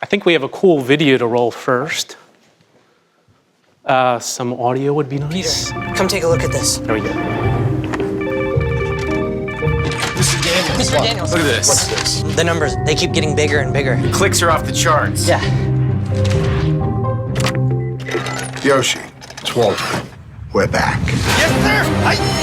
I think we have a cool video to roll first. Some audio would be nice. Peter, come take a look at this. There we go. Mr. Daniels. Mr. Daniels. Look at this. What's this? The numbers, they keep getting bigger and bigger. Clicks are off the charts. Yeah. Yoshi, it's Walter. We're back. Yes, sir.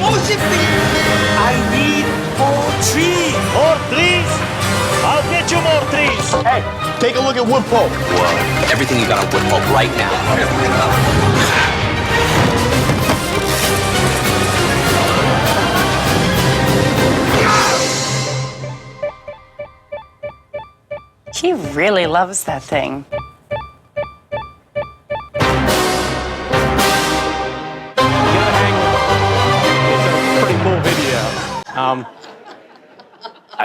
More shipping. I need more trees. More trees? I'll get you more trees. Hey, take a look at wood pulp. Whoa. Everything you got on wood pulp right now. He really loves that thing.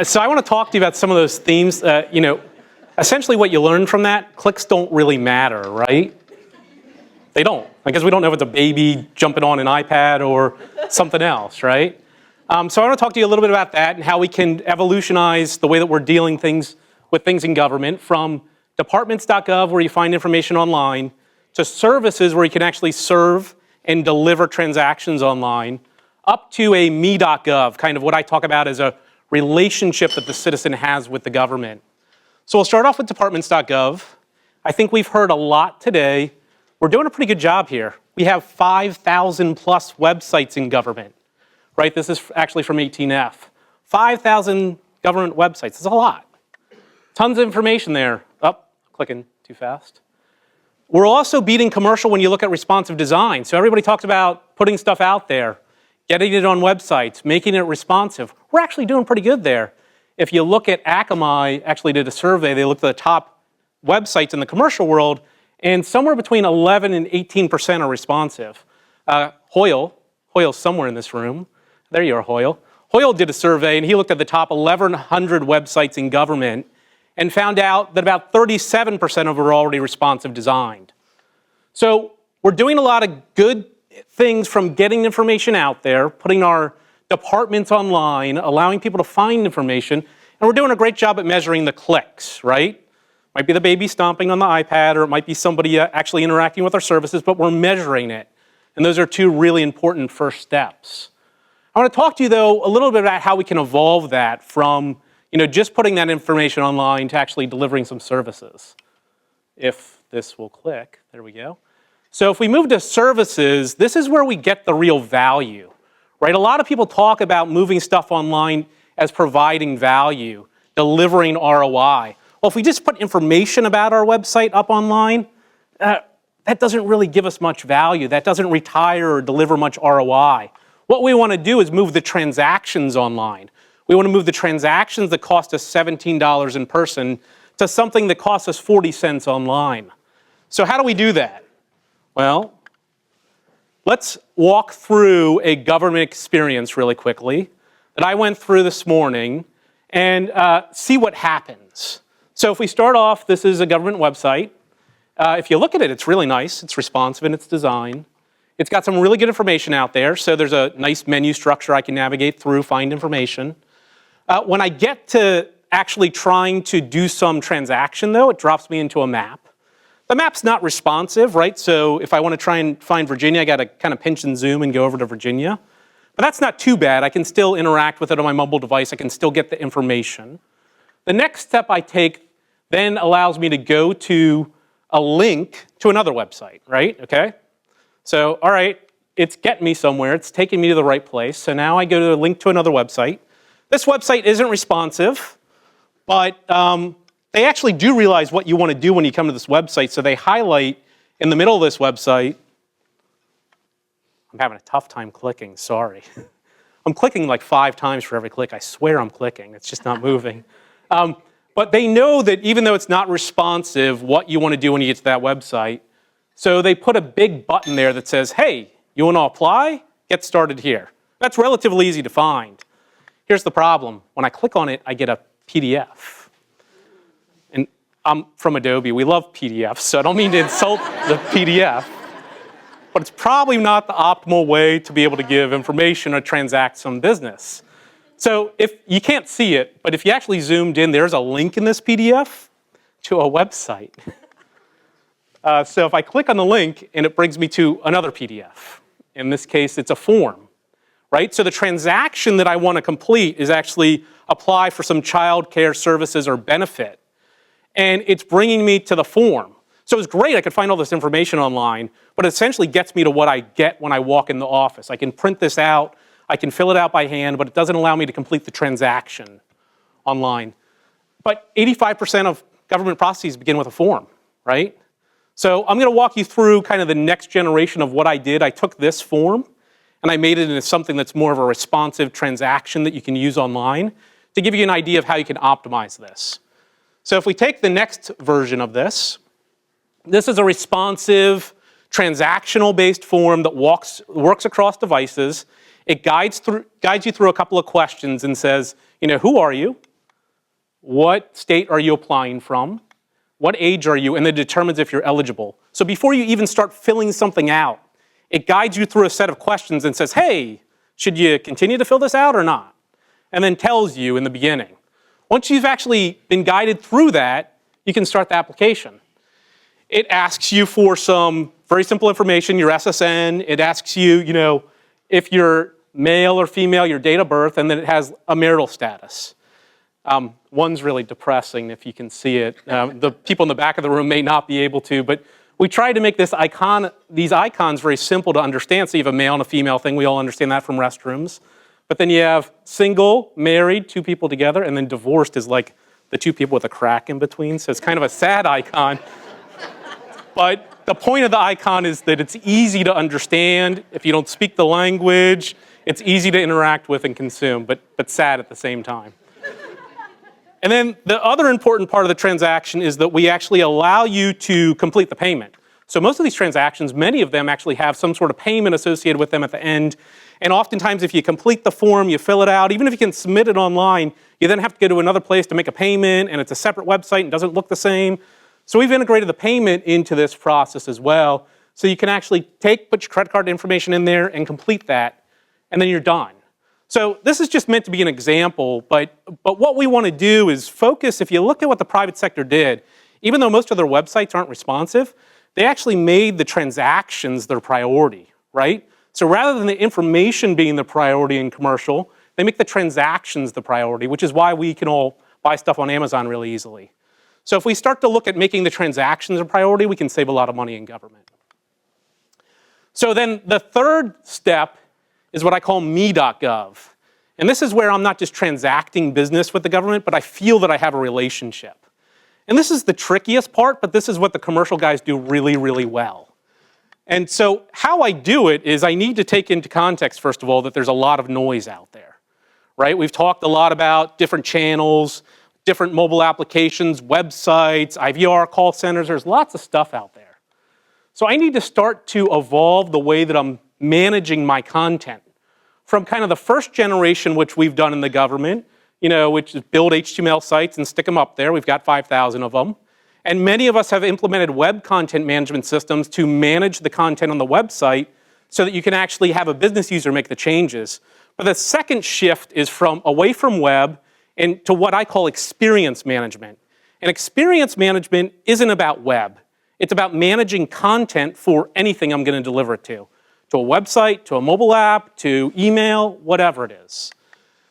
So I want to talk to you about some of those themes. Essentially what you learn from that, clicks don't really matter, right? They don't. I guess we don't know if it's a baby jumping on an iPad or something else, right? So I want to talk to you a little bit about that and how we can evolutionize the way that we're dealing with things in government, from departments.gov, where you find information online, to services where you can actually serve and deliver transactions online, up to a me.gov, kind of what I talk about as a relationship that the citizen has with the government. So we'll start off with departments.gov. I think we've heard a lot today. We're doing a pretty good job here. We have 5,000 plus websites in government, right? This is actually from 18F. 5,000 government websites, that's a lot. Tons of information there. Clicking too fast. We're also beating commercial when you look at responsive design. So everybody talks about putting stuff out there, getting it on websites, making it responsive. We're actually doing pretty good there. If you look at Akamai, actually did a survey, they looked at the top websites in the commercial world, and somewhere between 11 and 18% are responsive. Hoyle's somewhere in this room. There you are, Hoyle. Hoyle did a survey, and he looked at the top 1,100 websites in government and found out that about 37% of them were already responsive designed. So we're doing a lot of good things, from getting information out there, putting our departments online, allowing people to find information, and we're doing a great job at measuring the clicks, right? Might be the baby stomping on the iPad, or it might be somebody actually interacting with our services, but we're measuring it. And those are two really important first steps. I want to talk to you, though, a little bit about how we can evolve that from just putting that information online to actually delivering some services. If this will click, there we go. So if we move to services, this is where we get the real value, right? A lot of people talk about moving stuff online as providing value, delivering ROI. Well, if we just put information about our website up online, that doesn't really give us much value. That doesn't retire or deliver much ROI. What we want to do is move the transactions online. We want to move the transactions that cost us $17 in person to something that costs us 40 cents online. So how do we do that? Well, let's walk through a government experience really quickly that I went through this morning and see what happens. So if we start off, this is a government website. If you look at it, it's really nice. It's responsive in its design. It's got some really good information out there. So there's a nice menu structure I can navigate through, find information. When I get to actually trying to do some transaction, though, it drops me into a map. The map's not responsive, right? So if I want to try and find Virginia, I got to kind of pinch and zoom and go over to Virginia. But that's not too bad. I can still interact with it on my mobile device. I can still get the information. The next step I take then allows me to go to a link to another website, right? Okay? So, all right, it's getting me somewhere. It's taking me to the right place. So now I go to a link to another website. This website isn't responsive, but they actually do realize what you want to do when you come to this website. So they highlight in the middle of this website. I'm having a tough time clicking, sorry. I'm clicking like 5 times for every click. I swear I'm clicking. It's just not moving. But they know that even though it's not responsive, what you want to do when you get to that website. So they put a big button there that says, hey, you want to apply? Get started here. That's relatively easy to find. Here's the problem. When I click on it, I get a PDF. And I'm from Adobe. We love PDFs, so I don't mean to insult the PDF. but it's probably not the optimal way to be able to give information or transact some business. So if you can't see it, but if you actually zoomed in, there's a link in this PDF to a website. So if I click on the link, and it brings me to another PDF. In this case, it's a form, right? So the transaction that I want to complete is actually apply for some child care services or benefit. And it's bringing me to the form. So it's great, I could find all this information online, but it essentially gets me to what I get when I walk in the office. I can print this out, I can fill it out by hand, but it doesn't allow me to complete the transaction online. But 85% of government processes begin with a form, right? So I'm going to walk you through kind of the next generation of what I did. I took this form and I made it into something that's more of a responsive transaction that you can use online to give you an idea of how you can optimize this. So if we take the next version of this, this is a responsive, transactional-based form that works across devices. It guides you through a couple of questions and says, who are you? What state are you applying from? What age are you? And then determines if you're eligible. So before you even start filling something out, it guides you through a set of questions and says, hey, should you continue to fill this out or not? And then tells you in the beginning. Once you've actually been guided through that, you can start the application. It asks you for some very simple information, your SSN. It asks you, if you're male or female, your date of birth, and then it has a marital status. One's really depressing if you can see it. The people in the back of the room may not be able to, but we tried to make these icons very simple to understand. So you have a male and a female thing. We all understand that from restrooms. But then you have single, married, two people together, and then divorced is like the two people with a crack in between. So it's kind of a sad icon. But the point of the icon is that it's easy to understand. If you don't speak the language, it's easy to interact with and consume, but sad at the same time. And then the other important part of the transaction is that we actually allow you to complete the payment. So most of these transactions, many of them actually have some sort of payment associated with them at the end. And oftentimes if you complete the form, you fill it out, even if you can submit it online, you then have to go to another place to make a payment, and it's a separate website and doesn't look the same. So we've integrated the payment into this process as well. So you can actually put your credit card information in there and complete that, and then you're done. So this is just meant to be an example, but what we want to do is focus. If you look at what the private sector did, even though most of their websites aren't responsive, they actually made the transactions their priority, right? So rather than the information being the priority in commercial, they make the transactions the priority, which is why we can all buy stuff on Amazon really easily. So if we start to look at making the transactions a priority, we can save a lot of money in government. So then the third step is what I call me.gov. And this is where I'm not just transacting business with the government, but I feel that I have a relationship. And this is the trickiest part, but this is what the commercial guys do really, really well. And so how I do it is I need to take into context, first of all, that there's a lot of noise out there, right? We've talked a lot about different channels, different mobile applications, websites, IVR, call centers. There's lots of stuff out there. So I need to start to evolve the way that I'm managing my content from kind of the first generation, which we've done in the government, which is build HTML sites and stick them up there. We've got 5,000 of them. And many of us have implemented web content management systems to manage the content on the website so that you can actually have a business user make the changes. But the second shift is away from web and to what I call experience management. And experience management isn't about web. It's about managing content for anything I'm going to deliver it to a website, to a mobile app, to email, whatever it is.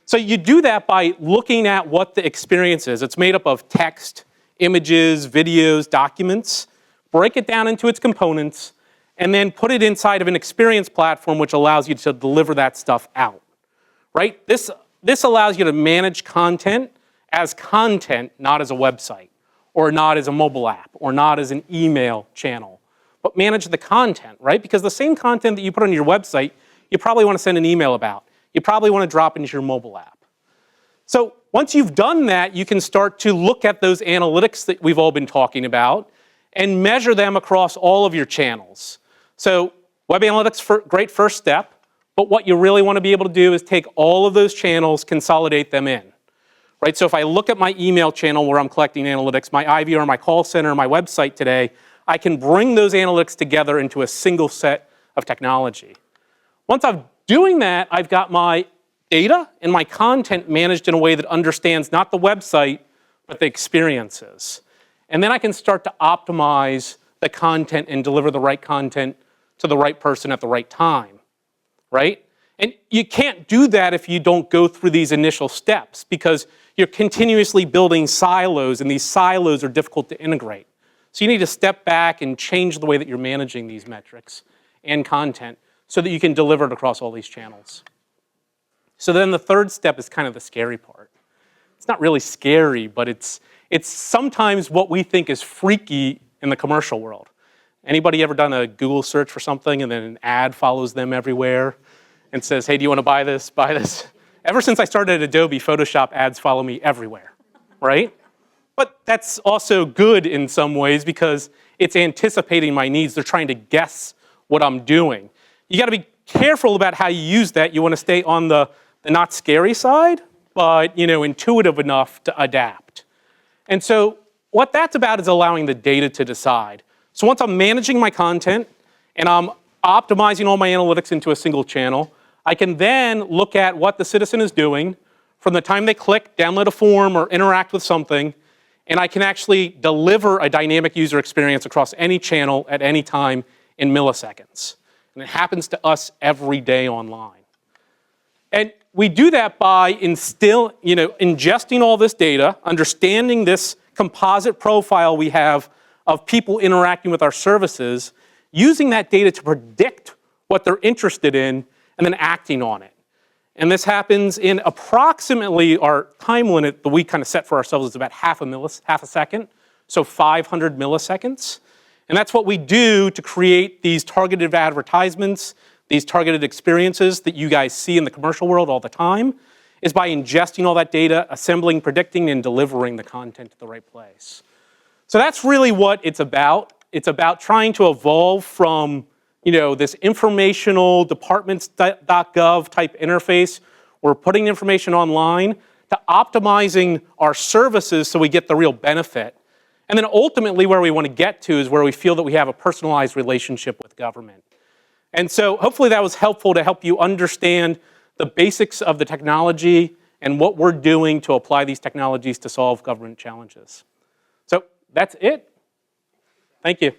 So you do that by looking at what the experience is. It's made up of text, images, videos, documents, break it down into its components, and then put it inside of an experience platform which allows you to deliver that stuff out, right? This allows you to manage content, not as a website, or not as a mobile app, or not as an email channel, but manage the content, right? Because the same content that you put on your website, you probably want to send an email about. You probably want to drop into your mobile app. So once you've done that, you can start to look at those analytics that we've all been talking about and measure them across all of your channels. So web analytics, great first step, but what you really want to be able to do is take all of those channels, consolidate them in, right? So if I look at my email channel where I'm collecting analytics, my IVR, my call center, my website today, I can bring those analytics together into a single set of technology. Once I'm doing that, I've got my data and my content managed in a way that understands not the website, but the experiences. And then I can start to optimize the content and deliver the right content to the right person at the right time, right? And you can't do that if you don't go through these initial steps, because you're continuously building silos, and these silos are difficult to integrate. So you need to step back and change the way that you're managing these metrics and content so that you can deliver it across all these channels. So then the third step is kind of the scary part. It's not really scary, but it's sometimes what we think is freaky in the commercial world. Anybody ever done a Google search for something and then an ad follows them everywhere and says, hey, do you want to buy this, buy this? Ever since I started at Adobe, Photoshop ads follow me everywhere, right? But that's also good in some ways because it's anticipating my needs. They're trying to guess what I'm doing. You got to be careful about how you use that. You want to stay on the not scary side, but intuitive enough to adapt. And so what that's about is allowing the data to decide. So once I'm managing my content and I'm optimizing all my analytics into a single channel, I can then look at what the citizen is doing from the time they click, download a form, or interact with something, and I can actually deliver a dynamic user experience across any channel at any time in milliseconds. And it happens to us every day online. And we do that by ingesting all this data, understanding this composite profile we have of people interacting with our services, using that data to predict what they're interested in, and then acting on it. And this happens in approximately our time limit that we kind of set for ourselves is about half a second, so 500 milliseconds. And that's what we do to create these targeted advertisements, these targeted experiences that you guys see in the commercial world all the time, is by ingesting all that data, assembling, predicting, and delivering the content to the right place. So that's really what it's about. It's about trying to evolve from this informational departments.gov type interface. We're putting information online to optimizing our services so we get the real benefit. And then ultimately where we want to get to is where we feel that we have a personalized relationship with government. And so hopefully that was helpful to help you understand the basics of the technology and what we're doing to apply these technologies to solve government challenges. So that's it. Thank you.